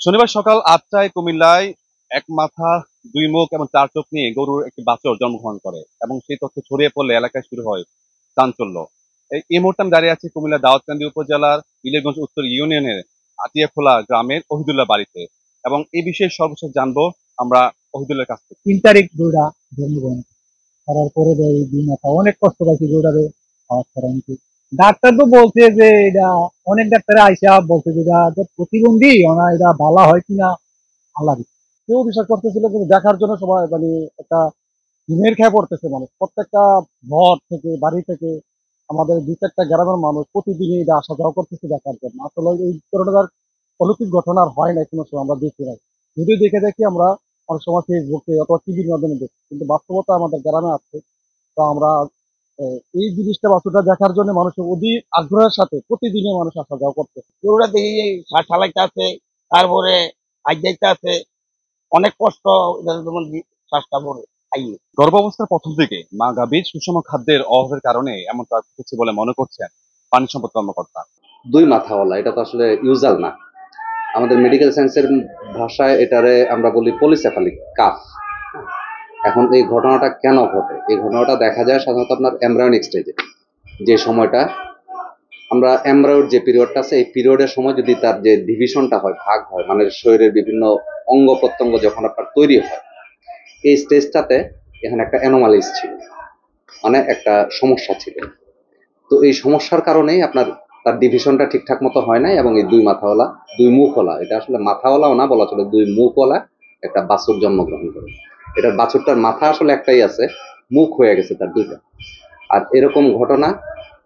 শনিবার সকাল ৮টায় কুমিল্লায় এক মাথা দুই মুখ এবং চার চোখ নিয়ে গরুর একটি বাছুর জন্মগ্রহণ করে এবং সেই তথ্য ছড়িয়ে পড়লে এলাকায় শুরু হয় চাঞ্চল্য। এই মুহূর্তে আমি দাঁড়িয়ে আছি কুমিল্লা দাউদকান্দি উপজেলার ইলেগঞ্জ উত্তর ইউনিয়নের আটিয়াখোলা গ্রামের ওহিদুল্লাহ বাড়িতে এবং এই বিষয়ে সর্বশেষ জানবো আমরা ওহিদুল্লাহর কাছ থেকে। 3 তারিখ গরুটা জন্মগ্রহণ করার পরে তো এই 2 মাথা অনেক কষ্ট পাইছি গরুটারে খাওয়ার পরে আনছি। ডাক্তার তো বলছে যে এটা, অনেক ডাক্তার আইসা বলছে যে এটা যে প্রতিবন্ধী, ওনা এটা ভালো হয় কিনা আল্লাহ জানে। কেউ বিশ্বাস করতেছিল, কিন্তু দেখার জন্য সবাই মানে একটা ঘুমের খেয়ে পড়তেছে মানুষ। প্রত্যেকটা ঘর থেকে, বাড়ি থেকে, আমাদের 2-4টা গ্রামের মানুষ প্রতিদিনই এটা আসা যাওয়া করতেছে দেখার জন্য। আসলে এই করোনার অলৌকিক ঘটনা আর হয় নাই কোনো সময়, আমরা দেখি নাই। যদি দেখে দেখি আমরা অনেক সময় ফেসবুকে অথবা টিভির মাধ্যমে দেখি, কিন্তু বাস্তবতা আমাদের গ্রামে আছে। তো আমরা এই জিনিসটা, বাছুরটা দেখার জন্য মানুষের অধিক আগ্রহের সাথে প্রতিদিনই মানুষ আসা যাওয়া করতেছে। গরুটা দেখি এই চালাইতে আছে, তারপরে আজ যাইতে আছে, অনেক কষ্ট। এটা যেমন শ্বাসটা পড়ে আইয়ে গর্ভাবস্থার প্রথম দিকে মা গাভীর সুষম খাদ্যের অভাবের কারণে এমনটা ঘটেছে বলে মনে করছেন পানি সম্পদ কর্মকর্তা। দুই মাথাওয়ালা, এটা তো আসলে ইউজাল না। আমাদের মেডিকেল সায়েন্সের ভাষায় এটারে আমরা বলি পলিসেফালিক কাফ। এখন এই ঘটনাটা কেন ঘটে? এই ঘটনাটা দেখা যায় সাধারণত আপনার এমব্রায়োনিক স্টেজে, যে সময়টা আমরা এমব্রায়োর যে পিরিয়ডটা আছে, এই পিরিয়ডের সময় যদি তার যে ডিভিশনটা হয়, ভাগ হয়, মানে শরীরের বিভিন্ন অঙ্গ প্রত্যঙ্গ যখন আপনার তৈরি হয়, এই স্টেজটাতে এখানে একটা অ্যানোমালিস ছিল, মানে একটা সমস্যা ছিল। তো এই সমস্যার কারণেই আপনার তার ডিভিশনটা ঠিকঠাক মতো হয় নাই, এবং এই দুই মাথাওয়ালা, দুই মুখওয়ালা, এটা আসলে মাথাওয়ালাও না, বলা চলে দুই মুখওয়ালা একটা বাছুর জন্মগ্রহণ করে। এটার বাছুরটার মাথা আসলে একটাই আছে, মুখ হয়ে গেছে তার দুইটা। আর এরকম ঘটনা,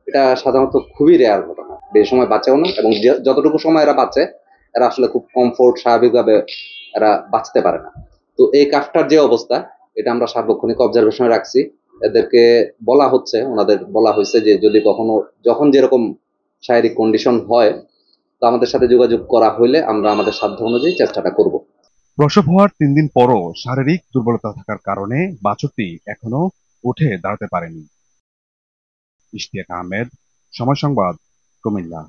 এটা সাধারণত খুবই রেয়ার ঘটনা, বেশি সময় বাঁচেও না, এবং যতটুকু সময় এরা বাঁচে, এরা আসলে খুব কমফোর্ট, স্বাভাবিকভাবে এরা বাঁচতে পারে না। তো এই কাফটার যে অবস্থা, এটা আমরা সার্বক্ষণিক অবজারভেশনে রাখছি। এদেরকে বলা হচ্ছে, ওনাদের বলা হয়েছে যে যদি কখনো, যখন যেরকম শারীরিক কন্ডিশন হয়, তো আমাদের সাথে যোগাযোগ করা হইলে আমরা আমাদের সাধ্য অনুযায়ী চেষ্টাটা করব। প্রসব হওয়ার 3 দিন পরও শারীরিক দুর্বলতা থাকার কারণে বাছুরটি এখনো উঠে দাঁড়াতে পারেনি। ইশতিয়াক আহমেদ, সময় সংবাদ, কুমিল্লা।